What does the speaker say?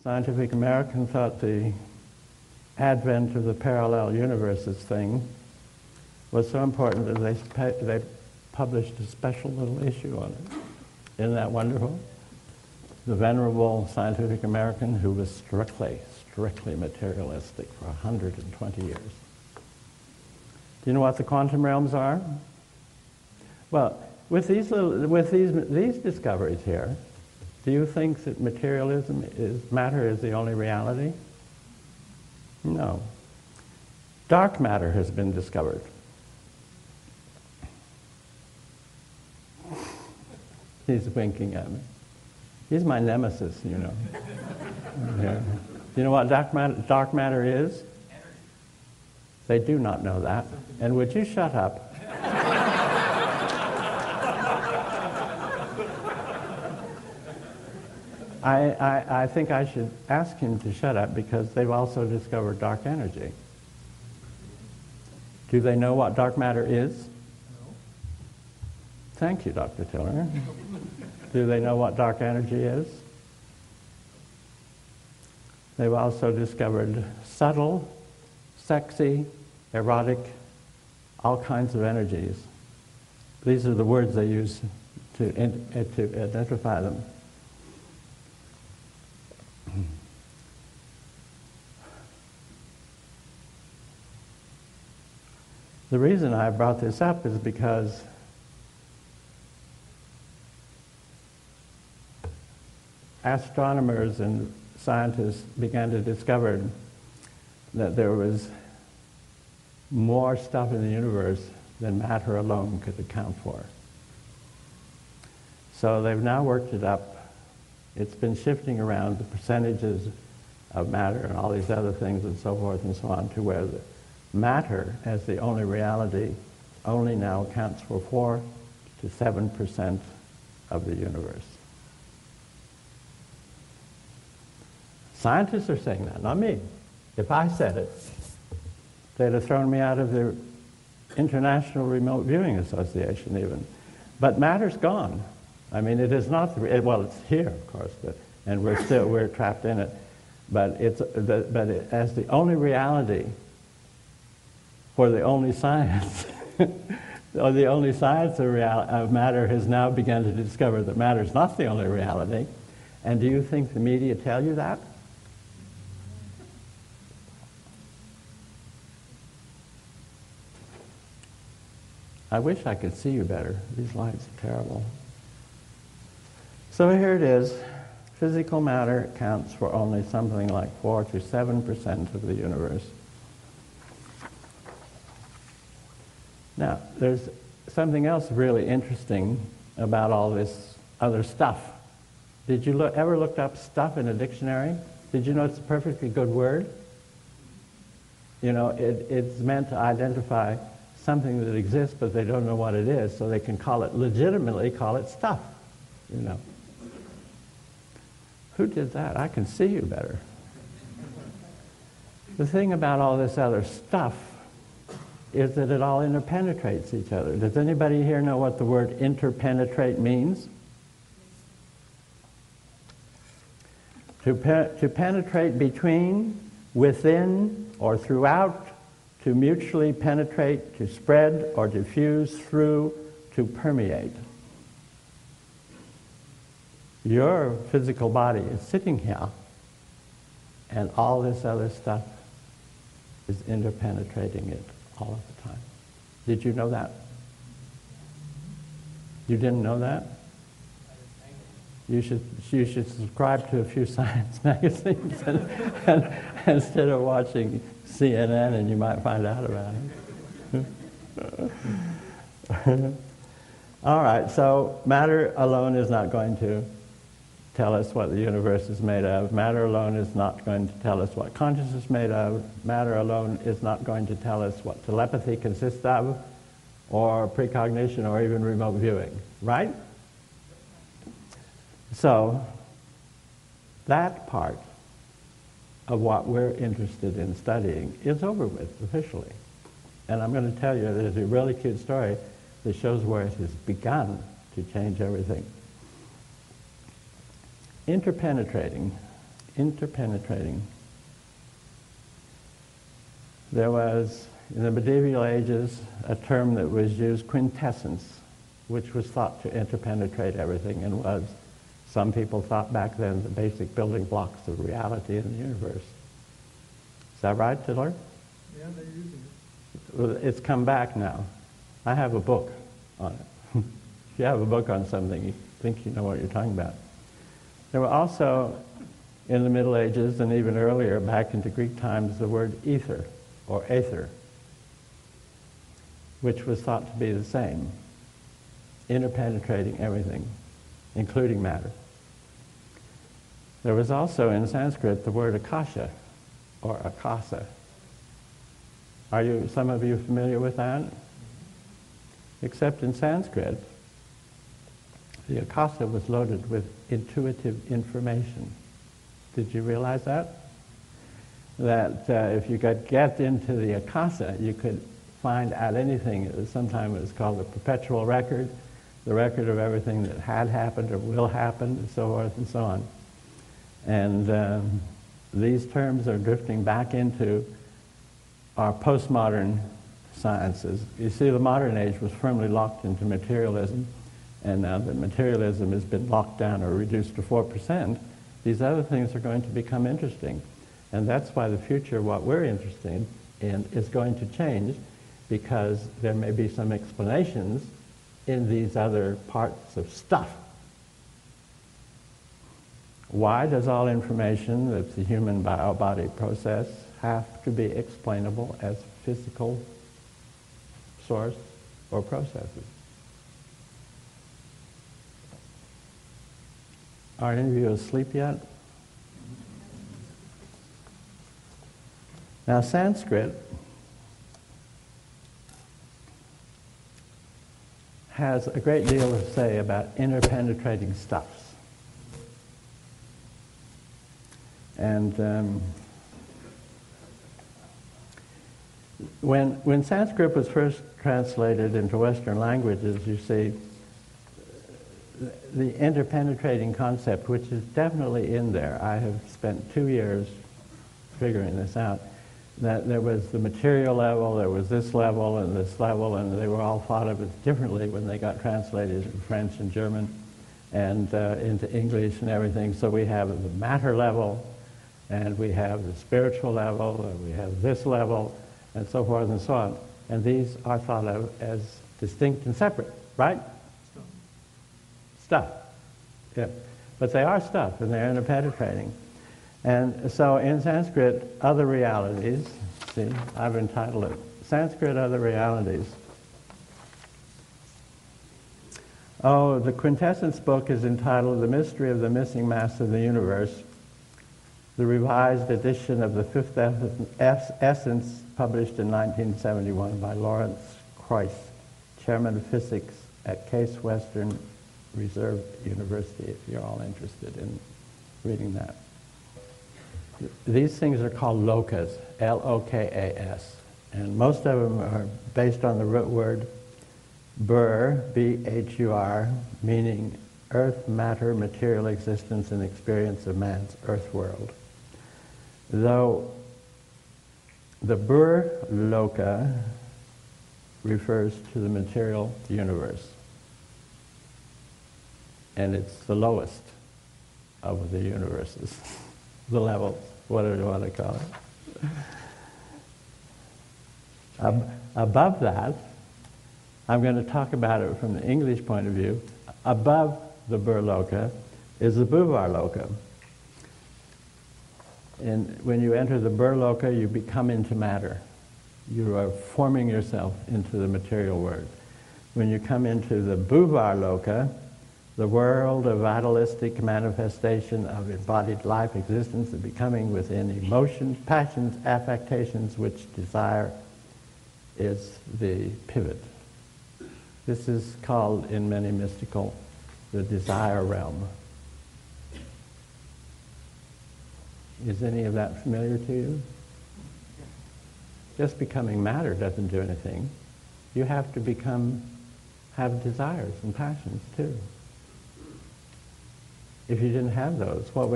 Scientific American thought the advent of the parallel universes thing was so important that they published a special little issue on it. Isn't that wonderful? The venerable Scientific American, who was strictly materialistic for 120 years. Do you know what the quantum realms are? Well, with these discoveries here, do you think that matter is the only reality? No. Dark matter has been discovered. He's winking at me. He's my nemesis, you know. Yeah. Do you know what dark matter is? They do not know that. And would you shut up? I think I should ask him to shut up because they've also discovered dark energy. Do they know what dark matter is? No. Thank you, Dr. Tiller. Do they know what dark energy is? They've also discovered subtle, sexy, erotic, all kinds of energies. These are the words they use to identify them. The reason I brought this up is because astronomers and scientists began to discover that there was more stuff in the universe than matter alone could account for. So they've now worked it up. It's been shifting around the percentages of matter and all these other things and so forth and so on to where the matter as the only reality only now accounts for 4 to 7% of the universe. Scientists are saying that, not me. If I said it, they'd have thrown me out of the International Remote Viewing Association even. But matter's gone. I mean, it is not, well, it's here, of course, and we're trapped in it. But as the only reality for the only science, or the only science of matter has now begun to discover that matter is not the only reality. And do you think the media tell you that? I wish I could see you better. These lights are terrible. So here it is. Physical matter accounts for only something like 4 to 7% of the universe. Now, there's something else really interesting about all this other stuff. Did you ever look up stuff in a dictionary? Did you know it's a perfectly good word? You know, it's meant to identify something that exists, but they don't know what it is, so they can legitimately call it stuff, you know. Who did that? I can see you better. The thing about all this other stuff is that it all interpenetrates each other. Does anybody here know what the word interpenetrate means? To penetrate between, within, or throughout, to mutually penetrate, to spread, or diffuse through, to permeate. Your physical body is sitting here, and all this other stuff is interpenetrating it all of the time. Did you know that? You didn't know that? You should subscribe to a few science magazines and instead of watching CNN, and you might find out about it. All right, so matter alone is not going to tell us what the universe is made of. Matter alone is not going to tell us what consciousness is made of. Matter alone is not going to tell us what telepathy consists of, or precognition, or even remote viewing, right? So, that part of what we're interested in studying is over with, officially. And I'm going to tell you, there's a really cute story that shows where it has begun to change everything. Interpenetrating interpenetrating. There was, in the medieval ages, a term that was used, quintessence, which was thought to interpenetrate everything and was, some people thought back then, the basic building blocks of reality in the universe. Is that right, Tiller? Yeah, they're using it. Well, it's come back now. I have a book on it. If you have a book on something, you think you know what you're talking about. There were also, in the Middle Ages and even earlier, back into Greek times, the word ether, or aether, which was thought to be the same, interpenetrating everything, including matter. There was also in Sanskrit the word akasha, or akasa. Are you, some of you, familiar with that? Except in Sanskrit, the akasa was loaded with intuitive information. Did you realize that? That if you could get into the akasa, you could find out anything. Sometimes it was called the perpetual record, the record of everything that had happened or will happen, and so forth and so on. And these terms are drifting back into our postmodern sciences. You see, the modern age was firmly locked into materialism, and now that materialism has been locked down or reduced to 4%, these other things are going to become interesting. And that's why the future, what we're interested in, is going to change, because there may be some explanations in these other parts of stuff. Why does all information that's the human body process have to be explainable as physical source or processes? Are any of you asleep yet? Now, Sanskrit has a great deal to say about interpenetrating stuffs. And when Sanskrit was first translated into Western languages, you see, the interpenetrating concept, which is definitely in there. I have spent 2 years figuring this out, that there was the material level, there was this level, and they were all thought of as differently when they got translated in French and German and into English and everything. So we have the matter level, and we have the spiritual level, and we have this level, and so forth and so on. And these are thought of as distinct and separate, right? Stuff. Yeah. But they are stuff, and they're interpenetrating. And so in Sanskrit, other realities, see, I've entitled it, Sanskrit Other Realities. Oh, the quintessence book is entitled The Mystery of the Missing Mass of the Universe, the revised edition of the Fifth Essence, published in 1971 by Lawrence Krauss, Chairman of Physics at Case Western Reserve University, if you're all interested in reading that. These things are called lokas, L-O-K-A-S, and most of them are based on the root word bhur, B-H-U-R, meaning earth, matter, material existence, and experience of man's earth world. Though the bhur loka refers to the material universe, and it's the lowest of the universes, the levels, whatever you want to call it. Above that, I'm going to talk about it from the English point of view. Above the bhur loka is the bhuvar loka. And when you enter the bhur loka, you become into matter. You are forming yourself into the material world. When you come into the bhuvar loka, the world of vitalistic manifestation of embodied life existence, and becoming within emotions, passions, affectations, which desire is the pivot. This is called, in many mystical, the desire realm. Is any of that familiar to you? Just becoming matter doesn't do anything. You have to have desires and passions too. If you didn't have those, what would